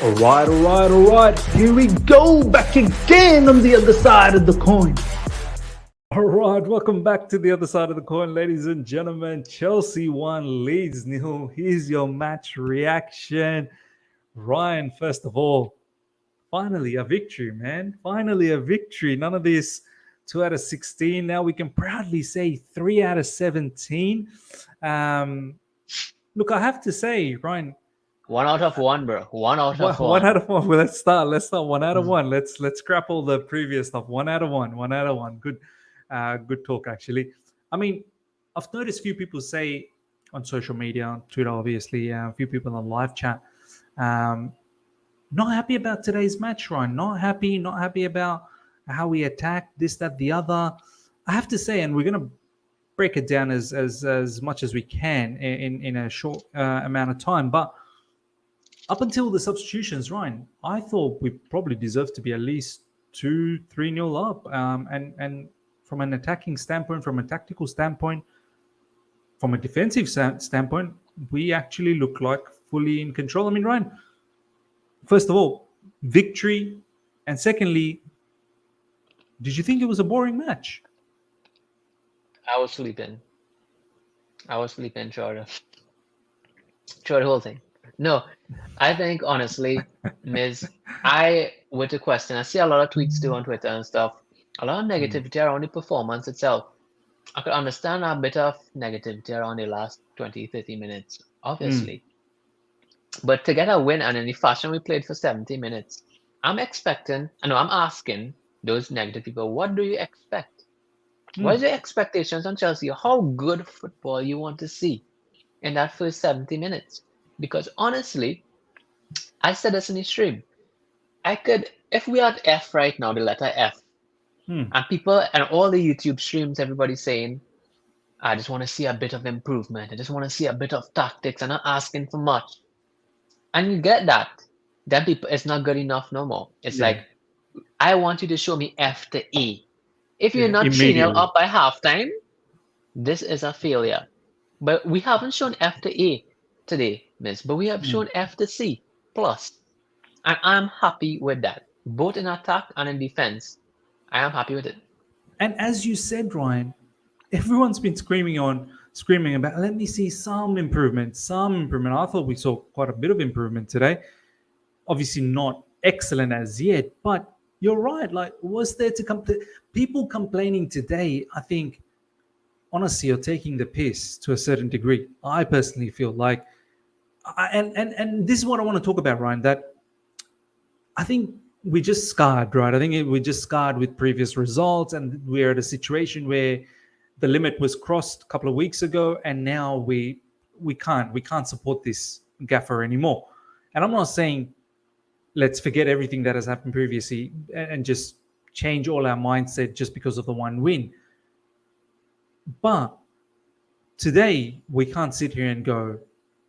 All right. Here we go, back again on the other side of the coin. All right, welcome back to the other side of the coin, ladies and gentlemen. Chelsea 1, Leeds 0. Here's your match reaction. Ryan, first of all, finally a victory, man. Finally a victory. None of this 2 out of 16. Now we can proudly say 3 out of 17. Look, I have to say, Ryan, 1 out of 1, bro. 1 out of 1. 1 out of 1. Well, let's start 1 out of 1. Let's scrap all the previous stuff. 1 out of 1. 1 out of 1. Good talk, actually. I mean, I've noticed a few people say on social media, on Twitter, obviously, a few people on live chat, not happy about today's match, Ryan. Not happy about how we attacked this, that, the other. I have to say, and we're going to break it down as much as we can in a short amount of time, but up until the substitutions, Ryan, I thought we probably deserved to be at least 2-3-0 up. And from an attacking standpoint, from a tactical standpoint, from a defensive standpoint, we actually look like fully in control. I mean, Ryan, first of all, victory. And secondly, did you think it was a boring match? I was sleeping throughout the whole thing. No, I think honestly, Miz, with the question, I see a lot of tweets too on Twitter and stuff. A lot of negativity around the performance itself. I could understand a bit of negativity around the last 20, 30 minutes, obviously. But to get a win and in the fashion we played for 70 minutes, I'm asking those negative people, what do you expect? What is your expectations on Chelsea? How good football you want to see in that first 70 minutes? Because honestly, I said this in the stream. If we had F right now, the letter F, and people and all the YouTube streams, everybody saying, I just want to see a bit of improvement. I just want to see a bit of tactics. I'm not asking for much. And you get that. Then people, it's not good enough no more. It's like, I want you to show me F to E. If you're not 3-0 up by halftime, this is a failure. But we haven't shown F to E today, Miss, but we have shown F to C plus. And I'm happy with that. Both in attack and in defense. I am happy with it. And as you said, Ryan, everyone's been screaming about, let me see some improvement. I thought we saw quite a bit of improvement today. Obviously not excellent as yet, but you're right. Like, was there people complaining today? I think, honestly, you're taking the piss to a certain degree. I personally feel like, and this is what I want to talk about, Ryan, that I think we just scarred, right? I think we just scarred with previous results, and we're at a situation where the limit was crossed a couple of weeks ago, and now we can't support this gaffer anymore. And I'm not saying let's forget everything that has happened previously and just change all our mindset just because of the one win. But today we can't sit here and go,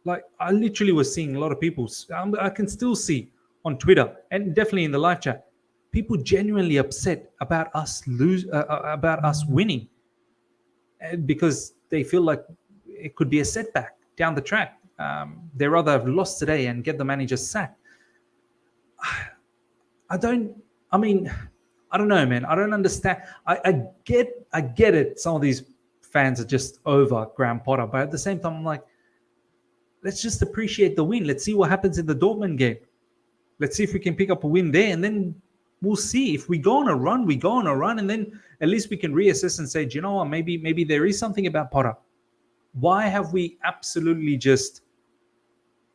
like, I literally was seeing a lot of people, I can still see on Twitter and definitely in the live chat, people genuinely upset about us winning, because they feel like it could be a setback down the track. They rather have lost today and get the manager sacked. I don't know, man. I don't understand. I get it. Some of these fans are just over Graham Potter, but at the same time, I'm like, let's just appreciate the win. Let's see what happens in the Dortmund game. Let's see if we can pick up a win there, and then we'll see. If we go on a run, and then at least we can reassess and say, do you know what? Maybe there is something about Potter. Why have we absolutely just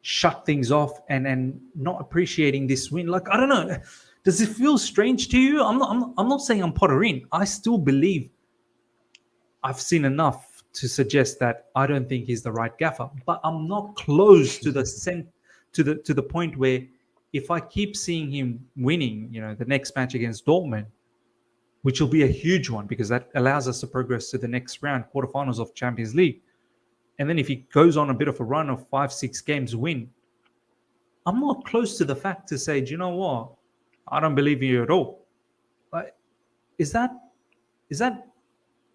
shut things off and not appreciating this win? Like, I don't know. Does it feel strange to you? I'm not saying I'm Potter in. I still believe I've seen enough to suggest that I don't think he's the right gaffer. But I'm not close to the point where if I keep seeing him winning, the next match against Dortmund, which will be a huge one because that allows us to progress to the next round, quarterfinals of Champions League. And then if he goes on a bit of a run of 5-6 games win, I'm not close to the fact to say, do you know what? I don't believe in you at all. But is that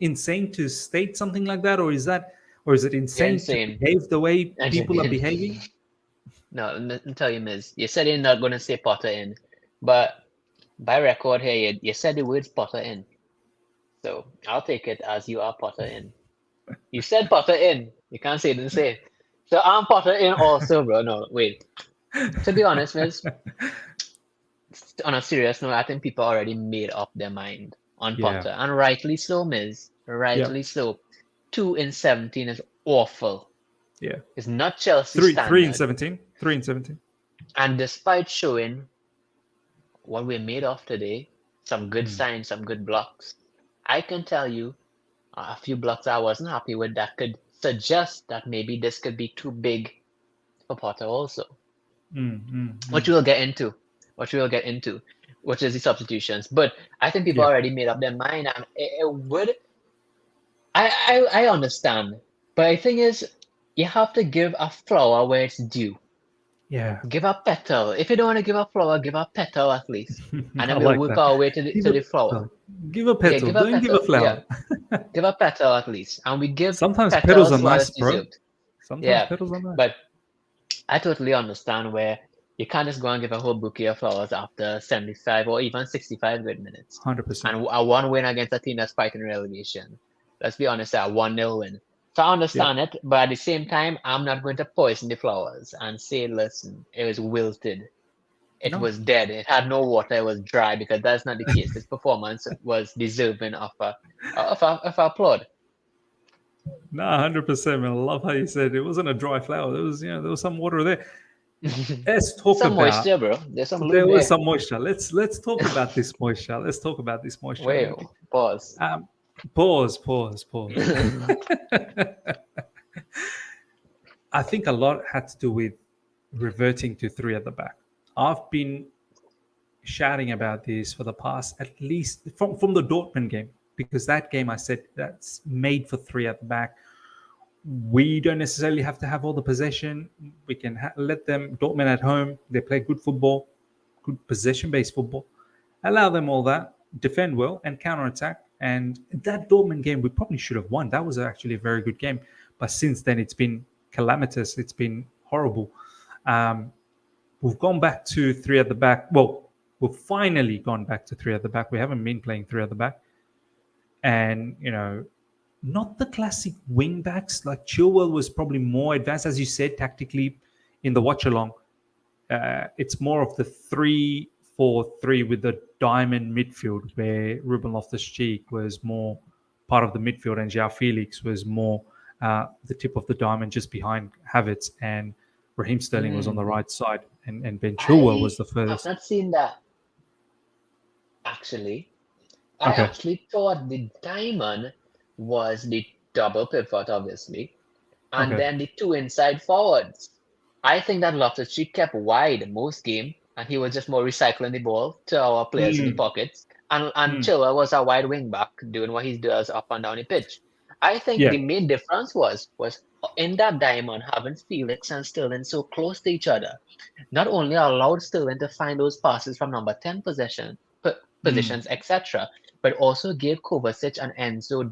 insane to state something like that, or is it insane to behave the way people are behaving? No, let me tell you, Miz. You said you're not going to say Potter in, but by record here, you said the words Potter in. So I'll take it as you are Potter in. You said Potter in. You can't say it didn't say it. So I'm Potter in also, bro. No, wait. To be honest, Miz, on a serious note, I think people already made up their mind on Yeah. Potter, and rightly so, Miz. Rightly so. 2 in 17 is awful. Yeah. It's not Chelsea Three in standard. 17. 3 in 17. And despite showing what we made of today, some good signs, some good blocks, I can tell you a few blocks I wasn't happy with that could suggest that maybe this could be too big for Potter also. Which we'll get into. Which is the substitutions. But I think people Yeah. already made up their mind, and it would. I understand, but the thing is, you have to give a flower where it's due. Yeah. Give a petal. If you don't want to give a flower, give a petal at least, and I then we'll like work that. our way to the flower. Give a Yeah, petal. give a Don't give a petal. flower. Yeah, give a petal at least, and we give Sometimes petals petals are while nice, it's bro. deserved. Sometimes Yeah, petals are nice. but I totally understand where you can't just go and give a whole bouquet of flowers after 75 or even 65 good minutes. 100%. And a one win against a team that's fighting relegation. Let's be honest, a 1-0 win. So I understand it, but at the same time, I'm not going to poison the flowers and say, listen, it was wilted. It No. was dead. It had no water. It was dry, because that's not the case. This performance was deserving of applaud. No, 100%, man. I love how you said it wasn't a dry flower. There was some water there. Let's talk Some about. moisture, bro. There's some There lube was there. some moisture. Let's talk about this moisture. Let's talk about this moisture. Wait, pause. Pause. I think a lot had to do with reverting to three at the back. I've been shouting about this for the past, at least from the Dortmund game, because that game I said that's made for three at the back. We don't necessarily have to have all the possession. We can let them, Dortmund at home, they play good football, good possession-based football. Allow them all that, defend well, and counter-attack. And that Dortmund game, we probably should have won. That was actually a very good game. But since then, it's been calamitous. It's been horrible. We've gone back to three at the back. Well, we've finally gone back to three at the back. We haven't been playing three at the back. And, not the classic wing backs. Like Chilwell was probably more advanced, as you said, tactically in the watch along. It's more of the 3-4-3 with the diamond midfield, where Ruben Loftus-Cheek was more part of the midfield and João Felix was more the tip of the diamond just behind Havertz, and Raheem Sterling was on the right side, and Ben Chilwell was the furthest. I've not seen that, actually. I actually thought the diamond was the double pivot, obviously, and then the two inside forwards. I think that Loftus-Cheek kept wide most game, and he was just more recycling the ball to our players in the pockets. And Chilwell was a wide wing back doing what he does up and down the pitch. I think the main difference was in that diamond, having Felix and Sterling so close to each other, not only allowed Sterling to find those passes from number 10 positions, etc., but also gave Kovacic and Enzo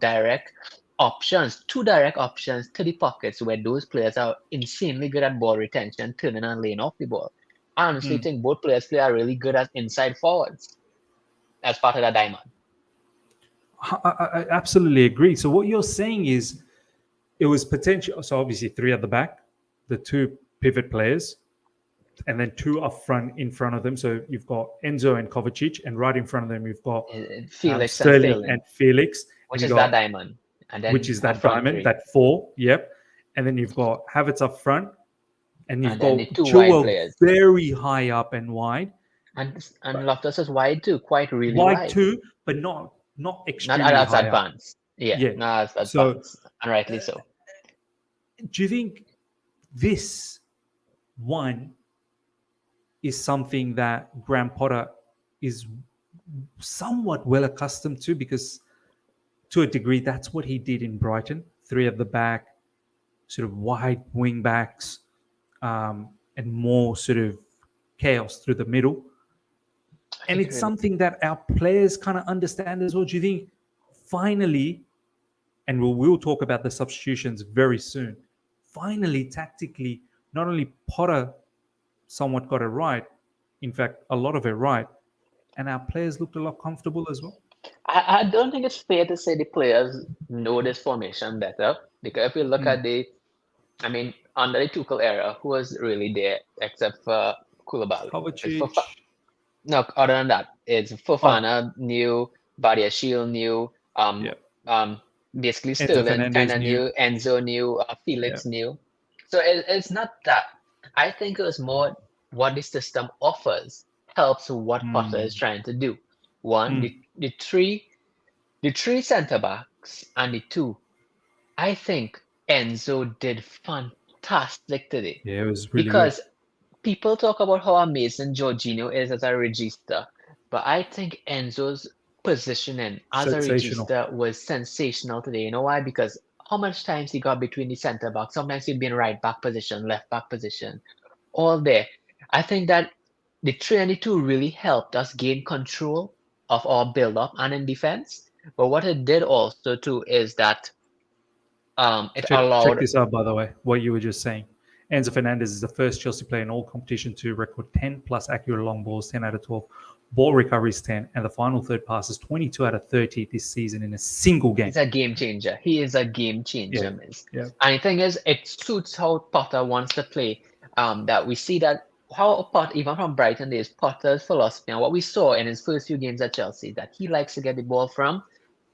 two direct options to the pockets, where those players are insanely good at ball retention, turning and laying off the ball. I honestly think both players are really good as inside forwards as part of that diamond. I absolutely agree. So what you're saying is it was potential. So obviously three at the back, the two pivot players, and then two up front in front of them. So you've got Enzo and Kovacic, and right in front of them you've got Felix Sterling and Felix, which is that diamond, and then which is that diamond, three. That four. Yep. And then you've got Havertz up front, and you've got Chilwell very high up and wide, and Loftus is wide too, really wide too, but not extremely not as high advanced. Yeah, not as advanced, and rightly so. Do you think this one is something that Graham Potter is somewhat well accustomed to? Because to a degree, that's what he did in Brighton. Three at the back, sort of wide wing backs, and more sort of chaos through the middle. And it's something that our players kind of understand as well. Do you think finally, and we'll talk about the substitutions very soon, finally, tactically, not only Potter somewhat got it right. In fact, a lot of it right. And our players looked a lot comfortable as well. I don't think it's fair to say the players know this formation better because if you look at I mean, under the Tuchel era, who was really there except for Koulibaly? It's Kovacic. No, other than that, it's Oh, Fofana new, Shield new, yeah. basically Enzo Sterling kind Fernandez of new. new, Enzo new, Yeah. Felix new. So it's not that. I think it was more what the system offers helps what Potter is Mm. trying to do. One, Mm. the three center backs and the two. I think Enzo did fantastic today Yeah, it was really good. because people talk about how amazing Jorginho is as a regista, but I think Enzo's positioning as a Sensational. regista was sensational today. You know why? Because how much times he got between the centre back? Sometimes he'd be in right back position, left back position, all there. I think that the 3 and the 2 really helped us gain control of our build up and in defense. But what it did also too is that it Check allowed. this out, by the way, what you were just saying. Enzo Fernandez is the first Chelsea player in all competition to record 10 plus accurate long balls, 10 out of 12, ball recoveries 10, and the final third passes 22 out of 30 this season in a single game. He's a game changer. He is a game Yeah, changer, Miz. yeah. And the thing is, it suits how Potter wants to play. That we see that how Potter, even from Brighton days, Potter's philosophy and what we saw in his first few games at Chelsea, that he likes to get the ball from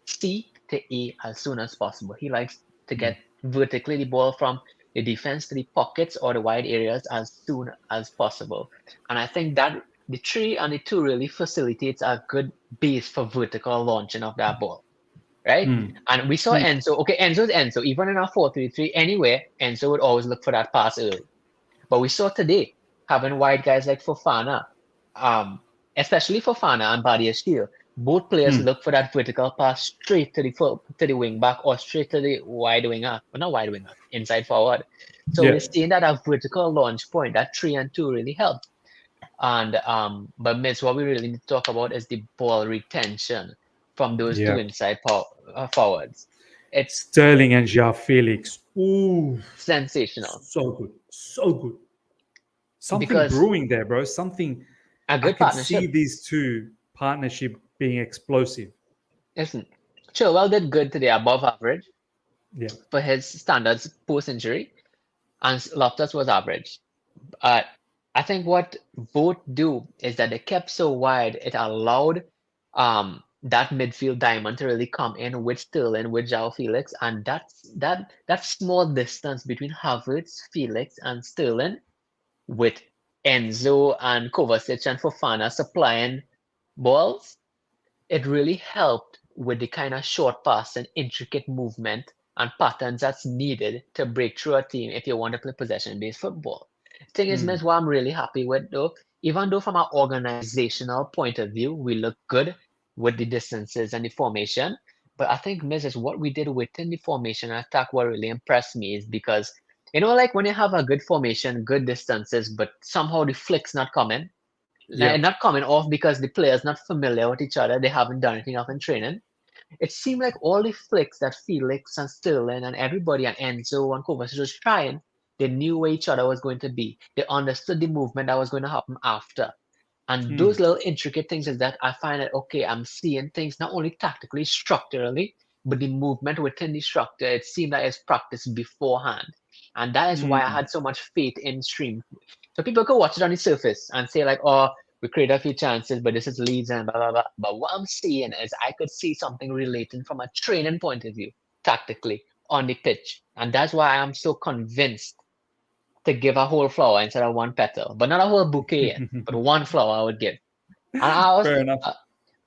C to A as soon as possible. He likes to get vertically the ball from the defense to the pockets or the wide areas as soon as possible. And I think that the 3 and the 2 really facilitates a good base for vertical launching of that ball, right? Mm. And we saw Mm. Enzo. Okay, Enzo's Enzo. Even in our 4-3-3, anyway, Enzo would always look for that pass early. But we saw today having wide guys like Fofana, um, especially Fofana and Badiashile. Both players Mm. look for that vertical pass straight to the wing back or straight to the wide winger. Well, not wide winger, inside forward. So Yeah. we're seeing that a vertical launch point, that 3 and 2 really helped. And but Miss, what we really need to talk about is the ball retention from those two Yeah. inside forwards. It's Sterling and João Felix. Ooh, sensational so good. So good. Something because brewing there, bro. Something. a I good can see partnership. these two partnership being explosive. Listen, Chilwell did good today, above average Yeah. for his standards post injury, and Loftus was average. Uh, I think what both do is that they kept so wide, it allowed that midfield diamond to really come in with Sterling, with João Felix, and that small distance between Havertz, Felix, and Sterling, with Enzo and Kovacic and Fofana supplying balls, it really helped with the kind of short pass and intricate movement and patterns that's needed to break through a team if you want to play possession-based football. Thing is, Mm. Miss, what I'm really happy with though, even though from an organizational point of view, we look good with the distances and the formation, but I think, Miss, is what we did within the formation and attack what really impressed me is because, like when you have a good formation, good distances, but somehow the flick's not coming, Yeah. not coming off because the players not familiar with each other, they haven't done anything enough in training. It seemed like all the flicks that Felix and Sterling and everybody and Enzo and Kovacic was trying, they knew where each other was going to be. They understood the movement that was going to happen after. And Mm. those little intricate things is that I find that, okay, I'm seeing things not only tactically, structurally, but the movement within the structure, it seemed like it's practiced beforehand. And that is why I Mm. had so much faith in Stream. So people could watch it on the surface and say like, oh, we create a few chances, but this is Leeds and blah, blah, blah. But what I'm seeing is I could see something relating from a training point of view, tactically, on the pitch. And that's why I'm so convinced to give a whole flower instead of one petal, but not a whole bouquet yet, but one flower I would give. And I was, Fair enough.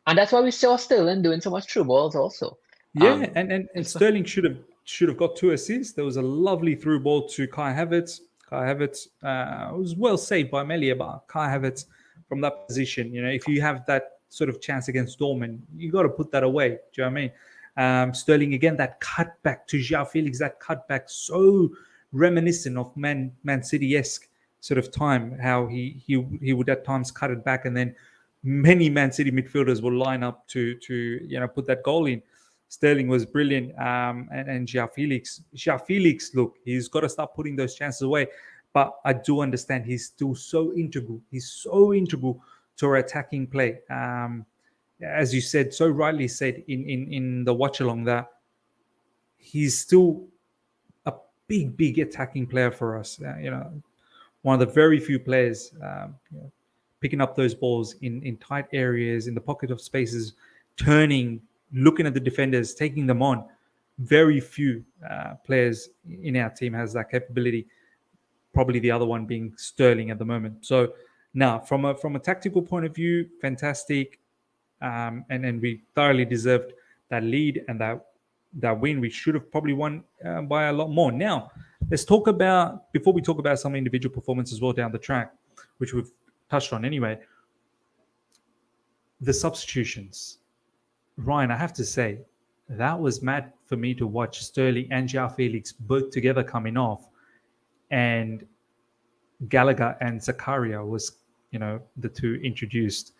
and that's why we saw Sterling doing so much true balls also. Yeah, and It's Sterling should have got 2 assists. There was a lovely through ball to Kai Havertz. Kai Havertz was well saved by Melia, but Kai Havertz from that position, if you have that sort of chance against Dortmund, you got to put that away. Do you know what I mean? Sterling again, that cutback to João Felix, that cutback so reminiscent of Man City-esque sort of time, how he would at times cut it back, and then many Man City midfielders will line up to put that goal in. Sterling was brilliant, and João Felix, look, he's got to start putting those chances away. but I do understand he's still so integral. He's so integral to our attacking play. As you said, so rightly said in the watch along, that he's still a big attacking player for us. One of the very few players picking up those balls in tight areas, in the pocket of spaces, turning, looking at the defenders, taking them on. Very few players in our team has that capability. Probably the other one being Sterling at the moment. So now, from a tactical point of view, fantastic, and we thoroughly deserved that lead and that win. We should have probably won by a lot more. Now, let's talk about, before we talk about some individual performance as well down the track, which we've touched on anyway, the substitutions. Ryan, I have to say, that was mad for me to watch Sterling and João Felix both together coming off, and Gallagher and Zakaria was, the two introduced.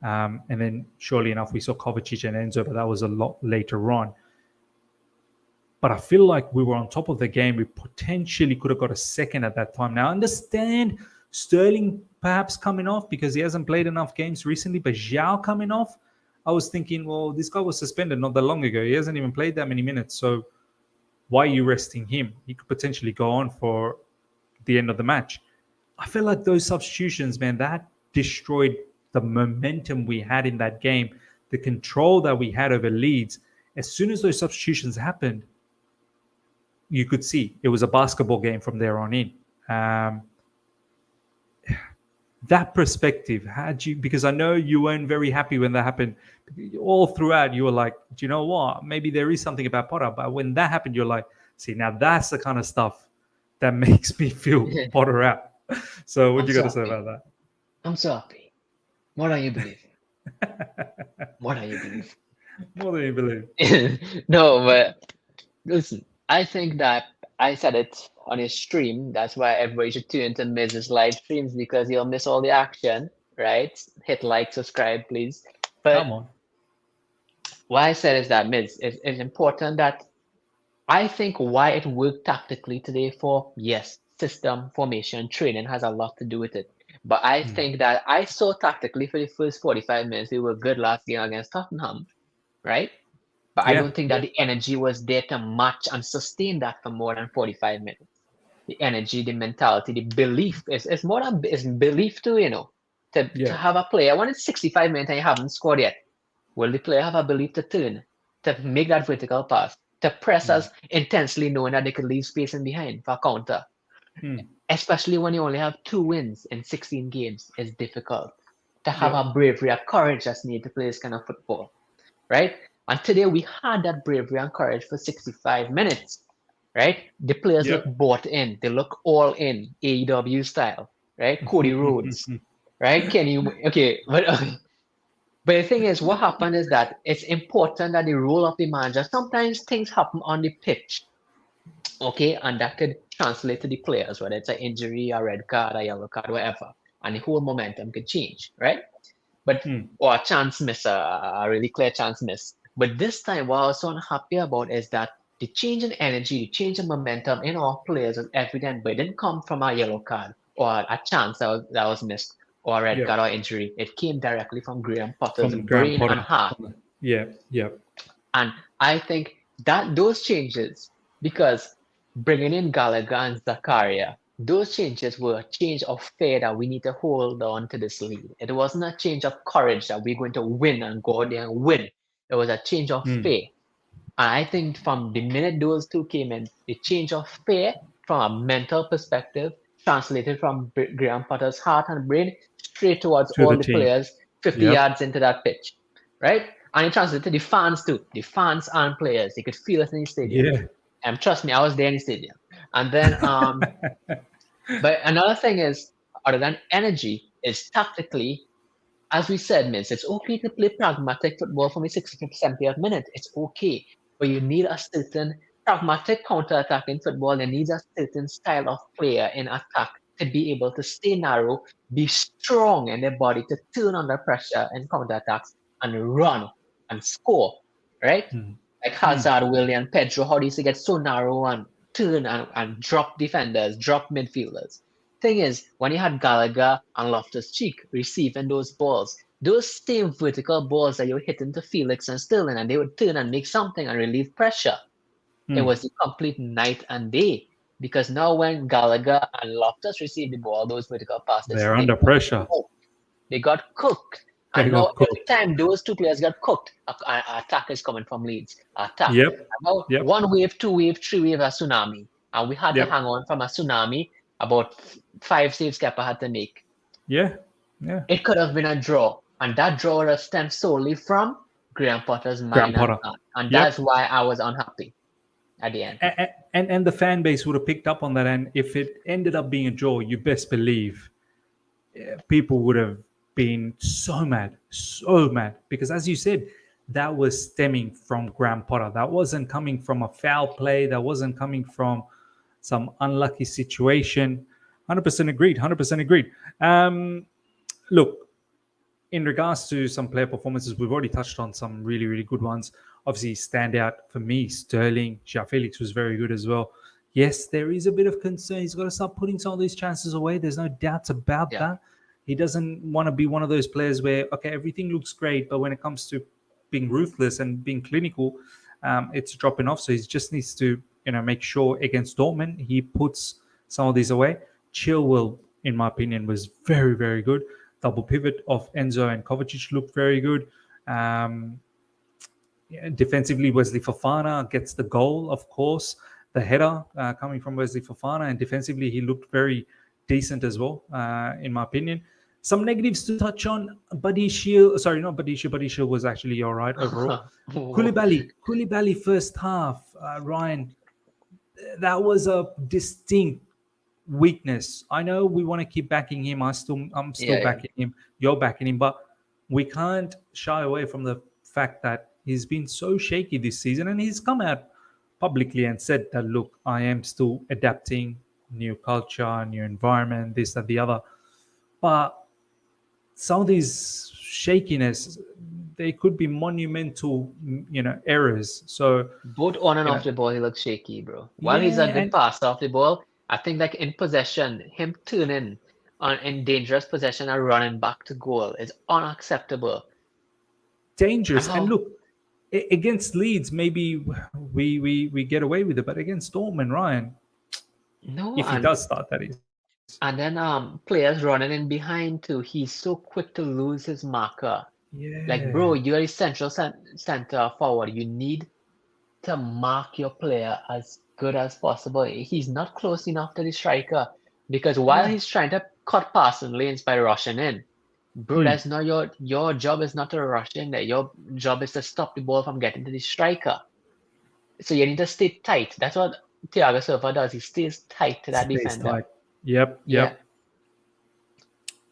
And then, surely enough, we saw Kovacic and Enzo, but that was a lot later on. But I feel like we were on top of the game. We potentially could have got a second at that time. Now, I understand Sterling perhaps coming off because he hasn't played enough games recently, but João coming off, I was thinking, well, this guy was suspended not that long ago. He hasn't even played that many minutes. So why are you resting him? He could potentially go on for the end of the match. I feel like those substitutions, man, that destroyed the momentum we had in that game, the control that we had over Leeds. As soon as those substitutions happened, you could see it was a basketball game from there on in. That perspective, had you, because I know you weren't very happy when that happened. All throughout, you were like, do you know what? Maybe there is something about Potter. But when that happened, you're like, see, now that's the kind of stuff that makes me feel Potter out. So what you got to say about that? I'm so happy. More than you believe. More than you believe. More than you believe. No, but listen, I think that I said it on his stream. That's why everybody should tune into Miz's live streams, because you'll miss all the action, right? Hit like, subscribe, please. But Come on. what I said is that Miz, it's important that I think why it worked tactically today for, yes, system, formation, training has a lot to do with it. But I think that I saw tactically for the first 45 minutes, we were good last game against Tottenham, right? But I don't think that the energy was there to match and sustain that for more than 45 minutes. The energy, the mentality, the belief is more than it's belief too, to have a player. When it's 65 minutes and you haven't scored yet, will the player have a belief to turn, to make that vertical pass, to press us intensely, knowing that they could leave space in behind for a counter? Especially when you only have 2 wins in 16 games, it's difficult to have a bravery, a courage that's needed to play this kind of football, right? And today we had that bravery and courage for 65 minutes, right? The players look bought in. They look all in, AEW style, right? Cody Rhodes, right? But the thing is, what happened is that it's important that the role of the manager, sometimes things happen on the pitch, okay? And that could translate to the players, whether it's an injury, a red card, a yellow card, whatever. And the whole momentum could change, right? But or a chance miss, a really clear chance miss. But this time, what I was so unhappy about is that the change in energy, the change in momentum in our players was evident, but it didn't come from a yellow card or a chance that was missed or a red card or injury. It came directly from Graham Potter's brain and heart. And I think that those changes, because bringing in Gallagher and Zakaria, those changes were a change of fear that we need to hold on to this lead. It wasn't a change of courage that we're going to win and go out there and win. It was a change of fear. And I think from the minute those two came in, the change of fear from a mental perspective translated from Graham Potter's heart and brain straight towards all the players 50 yards into that pitch, right? And it translated to the fans too. The fans and players, they could feel it in the stadium. And trust me, I was there in the stadium. And then, but another thing is, other than energy, is tactically, as we said, Miss, it's okay to play pragmatic football from the 60th, 70th minute. It's okay. But you need a certain pragmatic counter-attacking football. There needs a certain style of player in attack to be able to stay narrow, be strong in their body, to turn under pressure in counter-attacks and run and score, right? Like Hazard, Willian, Pedro, how do you get so narrow and turn and drop defenders, drop midfielders? thing is, when you had Gallagher and Loftus-Cheek receiving those balls, those same vertical balls that you were hitting to Felix and Sterling, and they would turn and make something and relieve pressure. It was the complete night and day. Because now when Gallagher and Loftus received the ball, those vertical passes, They're under pressure. They got cooked. They And got now cooked. every time those two players got cooked, an attack is coming from Leeds. Attack. Yep. And now Yep. 1 wave, 2 wave, 3 wave, a tsunami. And we had Yep. to hang on from a tsunami. About 5 saves Kepa had to make. Yeah. Yeah. It could have been a draw. And that draw would have stemmed solely from Graham Potter's mind. And Yep. that's why I was unhappy at the end. And the fan base would have picked up on that. And if it ended up being a draw, you best believe people would have been so mad. Because as you said, that was stemming from Graham Potter. That wasn't coming from a foul play. That wasn't coming from some unlucky situation. 100% agreed. 100% agreed. Look, in regards to some player performances, we've already touched on some really, really good ones. Obviously, standout for me, Sterling. João Felix was very good as well. Yes, there is a bit of concern. He's got to start putting some of these chances away. There's no doubts about that. He doesn't want to be one of those players where, okay, everything looks great, but when it comes to being ruthless and being clinical, it's dropping off. So he just needs to, make sure against Dortmund, he puts some of these away. Chilwell, in my opinion, was very, very good. Double pivot of Enzo and Kovacic looked very good. Defensively, Wesley Fofana gets the goal, of course. The header coming from Wesley Fofana, and defensively, he looked very decent as well, in my opinion. Some negatives to touch on. Badishia was actually all right overall. Koulibaly first half, Ryan, that was a distinct weakness. I know we want to keep backing him. I'm still backing him. You're backing him, but we can't shy away from the fact that he's been so shaky this season, and he's come out publicly and said that, look, I am still adapting, new culture, new environment, this, that, the other. But some of these shakiness, they could be monumental, errors. So both on and off the ball, he looks shaky, bro. While he's a good passer off the ball, I think like in possession, him turning in dangerous possession and running back to goal is unacceptable. Dangerous. And look, against Leeds, maybe we get away with it, but against Dortmund, Ryan, if he does start, that is. And then players running in behind too. He's so quick to lose his marker. Yeah. Like, bro, you're a central center forward. You need to mark your player as good as possible. He's not close enough to the striker, because while he's trying to cut passing lanes by rushing in, bro, that's not your job. Is not to rush in there. Your job is to stop the ball from getting to the striker. So you need to stay tight. That's what Thiago Silva does. He stays tight to that defender. Tight. Yep. Yeah.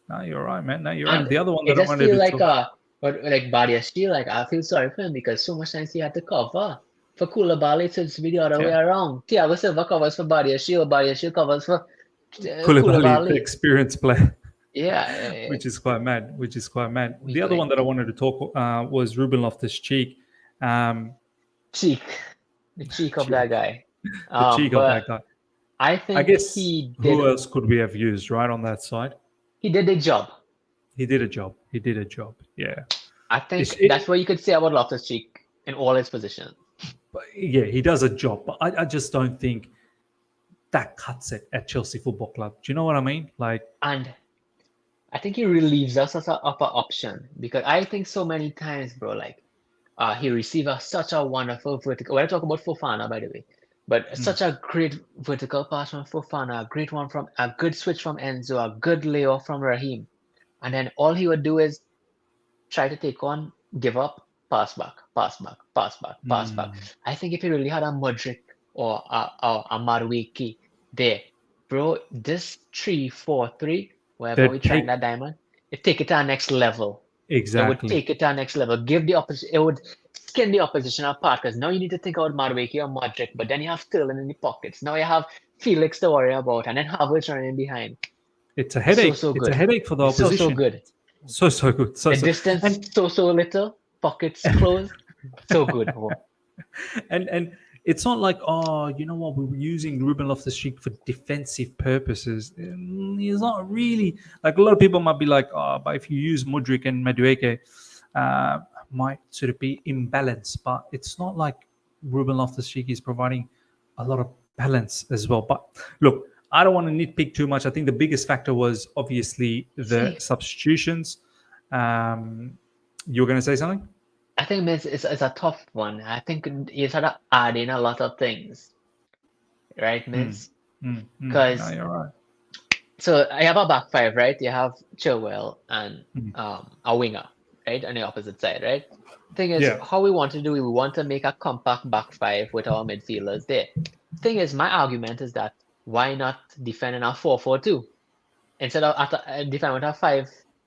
No, you're right, man. No, you're right. The other one that I wanted to feel like Badiashile, like I feel sorry for him because so much times he had to cover. For Koulibaly, so it's the other way around. Thiago Silva covers for Badiashile. Badiashile covers for Koulibaly, the experienced player. Yeah. Which is quite mad. The other one that I wanted to talk was Ruben Loftus-Cheek. The cheek of that guy. The cheek of that guy. I guess who else could we have used right on that side? He did the job. He did a job. Yeah. I think that's what you could say about Loftus-Cheek in all his positions. But yeah, he does a job, but I just don't think that cuts it at Chelsea Football Club. Do you know what I mean? And I think he relieves us as an upper option, because I think so many times, bro, he received such a wonderful vertical. When I talk about Fofana, by the way, but such a great vertical pass from Fofana, a good switch from Enzo, a good layoff from Raheem, and then all he would do is try to take on, give up, pass back. I think if he really had a Modric or a Madueke there, bro, this 3-4-3, wherever we try that diamond, it take it to our next level. Exactly. It would take it to our next level. Give the opposition. It would skin the opposition apart, because now you need to think about Madueke or Modric, but then you have Sterling in the pockets. Now you have Felix to worry about, and then Havertz running behind. It's a headache. So good. It's a headache for the opposition. So good. So good. The distance so little. Pockets closed. So good. And it's not like, oh, you know what, we were using Ruben Loftus-Cheek for defensive purposes. He's not really, like a lot of people might be like, oh, but if you use Mudryk and Madueke, might sort of be imbalanced. But it's not like Ruben Loftus-Cheek is providing a lot of balance as well. But look, I don't want to nitpick too much. I think the biggest factor was obviously the substitutions. You were going to say something? I think it's a tough one. I think you sort of add in a lot of things, right, Miz? Because No, you're right. so I have a back five, right? You have Chilwell and a winger, right, on the opposite side, right? Thing is, how we want to do it, we want to make a compact back five with our midfielders there. Thing is, my argument is that why not defend in a 4-4-2 instead of defend with a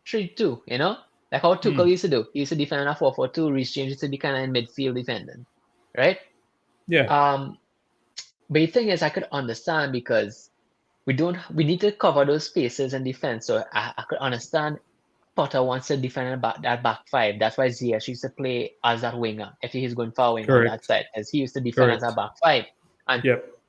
5-3-2, you know? Like how Tuchel used to do. He used to defend in a 4-4-2, Reece James used to be kind of in midfield defending, right? Yeah. But the thing is, I could understand because we need to cover those spaces in defense. So I could understand Potter wants to defend that back five. That's why Ziyech used to play as that winger if he's going for a winger on that side, as he used to defend as a back five. And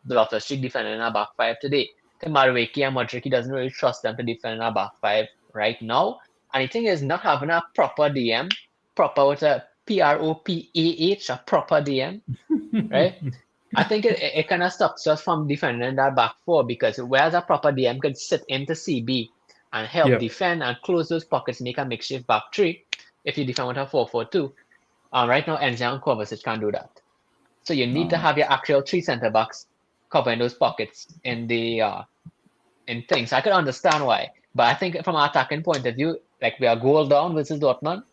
Loftus-Cheek defending in a back five today. Madueke and Mudryk, he doesn't really trust them to defend in a back five right now. And the thing is, not having a proper DM, proper with a PROPAH, a proper DM, right? I think it kind of stops us from defending that back four, because whereas a proper DM could sit into CB and help defend and close those pockets, make a makeshift back three, if you defend with a 4-4-2. Right now, Enzo and Kovacic can't do that. So you need to have your actual three centre-backs covering those pockets in the in things. I could understand why. But I think from an attacking point of view, like we are goal down versus Dortmund,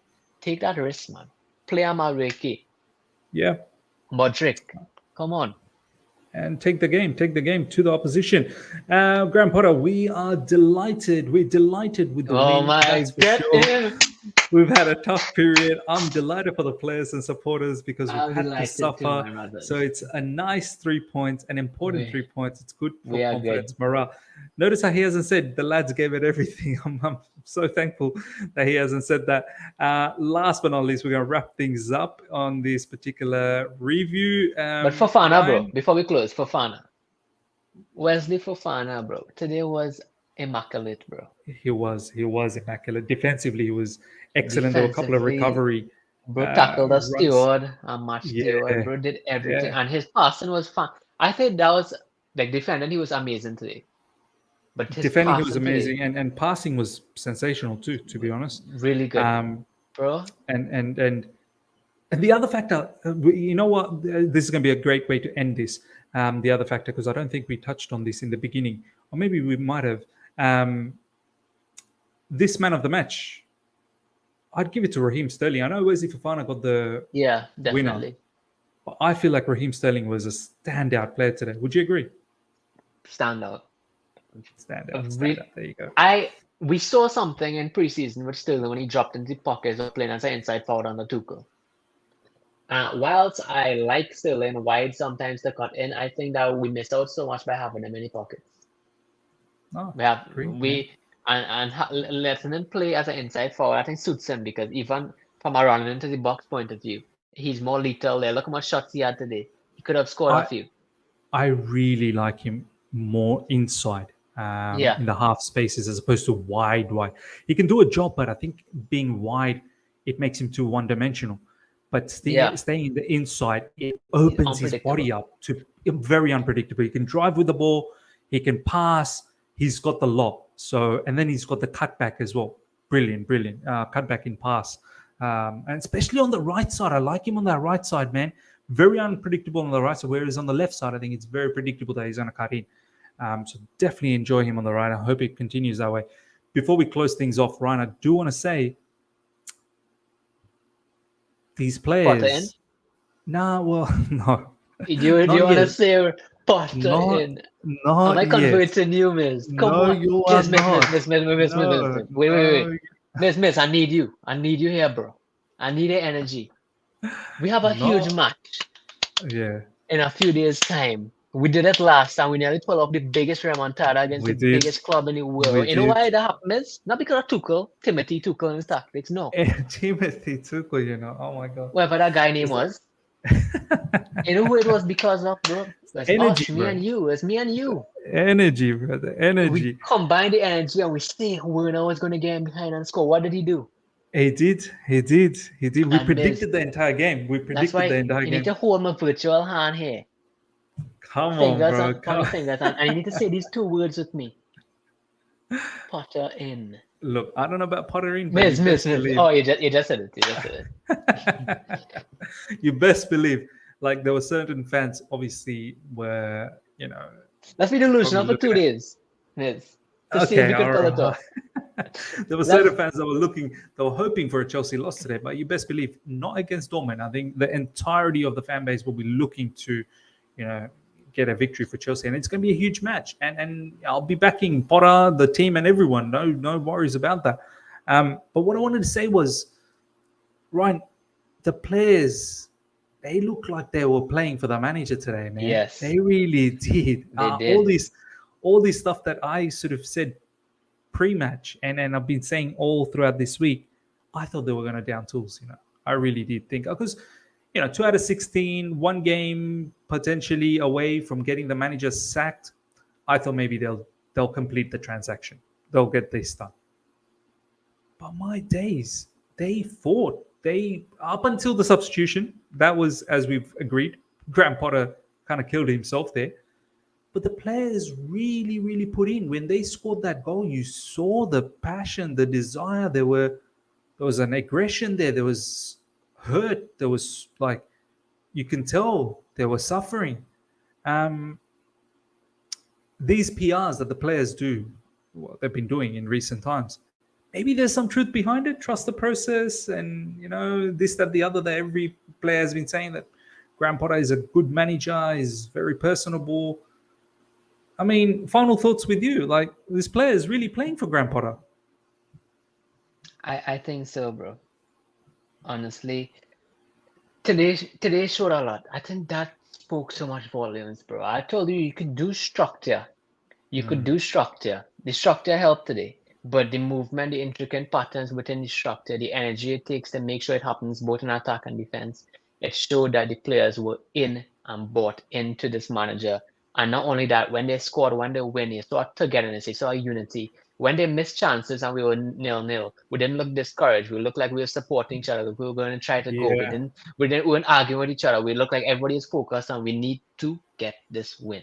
take that risk, man. Play a Madueke. Yeah. Mudryk. Come on. And take the game to the opposition. Graham Potter, we are delighted. We're delighted with the win. Oh my God. We've had a tough period. I'm delighted for the players and supporters because we've had to suffer. So it's a nice 3 points, an important 3 points. It's good for confidence, morale. Notice how he hasn't said the lads gave it everything. I'm so thankful that he hasn't said that. Last but not least, we're going to wrap things up on this particular review. But Fofana, bro, before we close, Fofana. Wesley Fofana, bro. Today was immaculate, bro. He was immaculate. Defensively, he was excellent. There were a couple of recovery. Bro tackled a steward, a match steward. Bro did everything. And his passing was fun. I think that was, like, defending, he was amazing today. But his defending, he was amazing. And passing was sensational too, to be honest. Really good, bro. And the other factor, you know what? This is going to be a great way to end this. The other factor, because I don't think we touched on this in the beginning, or maybe we might have. This man of the match, I'd give it to Raheem Sterling. I know Wesley Fofana got the winner, but I feel like Raheem Sterling was a standout player today. Would you agree? Standout. There you go. We saw something in preseason with Sterling when he dropped into the pockets of playing as an inside forward under Tuchel. Whilst I like Sterling wide sometimes to cut in, I think that we missed out so much by having him in the pockets. Letting him play as an inside forward, I think suits him, because even from a running into the box point of view, he's more lethal there. Look how much shots he had today. He could have scored a few. I really like him more inside. In the half spaces as opposed to wide. He can do a job, but I think being wide, it makes him too one-dimensional. But staying in the inside, it opens his body up to very unpredictable. He can drive with the ball, he can pass, he's got the lob. So, and then he's got the cutback as well. Brilliant. Cutback in pass. And especially on the right side, I like him on that right side, man. Very unpredictable on the right side, whereas on the left side, I think it's very predictable that he's going to cut in. So definitely enjoy him on the right. I hope it continues that way. Before we close things off, Ryan, I do want to say these players. No. Do you want to say Potter in? No. Am I converting you, Miss? Come on. You are not. Miss. Wait. Miss, I need you. I need you here, bro. I need your energy. We have a huge match. Yeah. In a few days' time. We did it last time. We nearly pulled off the biggest remontada against biggest club in the world. You know why that happened? Not because of Tuchel, Timothy Tuchel and his tactics. No. Timothy Tuchel, oh my God. Whatever that guy name was. You know who it was because of, bro? It's Energy, us, me bro. and you. It's me and you. Energy, brother. We Energy. combined the energy and we see Werner was going to get behind and score. What did he do? He did. He did. He did. We And Miz, predicted the entire game. We that's predicted the why entire you need game. to hold my virtual hand here. Come on, Fingers bro. on my Come. fingers, and you need to say these two words with me. Potter in. Look, I don't know about pottering, but you Miz. best believe. Oh, you just said it. You just said it. You best believe. Like there were certain fans, obviously, were Let's be delusional probably for 2 looking at. days, Miz, to see if Okay, we could all pull it right. off. There were Let's certain fans that were looking, they were hoping for a Chelsea loss today, but you best believe not against Dortmund. I think the entirety of the fan base will be looking to, get a victory for Chelsea, and it's going to be a huge match. And I'll be backing Potter, the team, and everyone. No worries about that. But what I wanted to say was, Ryan, the players, they look like they were playing for the manager today, man. Yes, They really did. they did. All these stuff that I sort of said pre-match and I've been saying all throughout this week, I thought they were going to down tools. I really did think, because 2 out of 16, one game potentially away from getting the manager sacked. I thought maybe they'll complete the transaction, they'll get this done. But my days, they fought. They, up until the substitution, that was, as we've agreed, Graham Potter kind of killed himself there. But the players really, really put in. When they scored that goal, you saw the passion, the desire. There was an aggression there. There was hurt. There was, like, you can tell they were suffering. These PRs that the players do, what they've been doing in recent times, maybe there's some truth behind it. Trust the process, and this, that, the other. That every player has been saying that Graham Potter is a good manager. Is very personable. I mean, final thoughts with you. Like, this player is really playing for Graham Potter. I think so, bro. Honestly, today showed a lot. I think that spoke so much volumes, bro. I told you could do structure. You could do structure. The structure helped today, but the movement, the intricate patterns within the structure, the energy it takes to make sure it happens both in attack and defense, it showed that the players were in and bought into this manager. And not only that, when they scored, when they win, you saw togetherness, you saw unity. When they missed chances and we were 0-0, we didn't look discouraged. We looked like we were supporting each other. We were going to try to go. We weren't arguing with each other. We looked like everybody is focused and we need to get this win.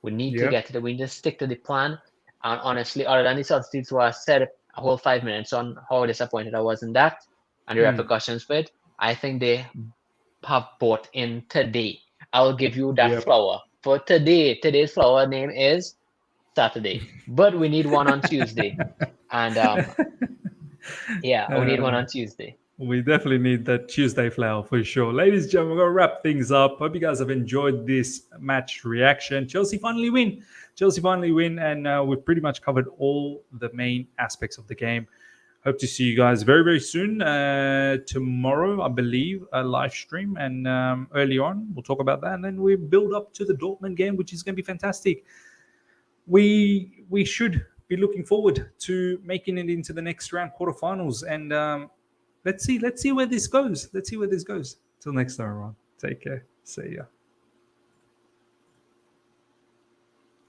We need to get to we need to stick to the plan. And honestly, other than the substitutes where I said a whole 5 minutes on how disappointed I was in that and the repercussions for it, I think they have bought in today. I'll give you that flower. For today, today's flower name is Saturday. But we need one on Tuesday. And we need one on Tuesday. We definitely need that Tuesday flower for sure. Ladies and gentlemen, we're going to wrap things up. Hope you guys have enjoyed this match reaction. Chelsea finally win, and we've pretty much covered all the main aspects of the game. Hope to see you guys very, very soon. Tomorrow, I believe, a live stream, and early on, we'll talk about that. And then we build up to the Dortmund game, which is going to be fantastic. We should be looking forward to making it into the next round, quarterfinals, and let's see where this goes. Till next time, everyone. Take care. See ya.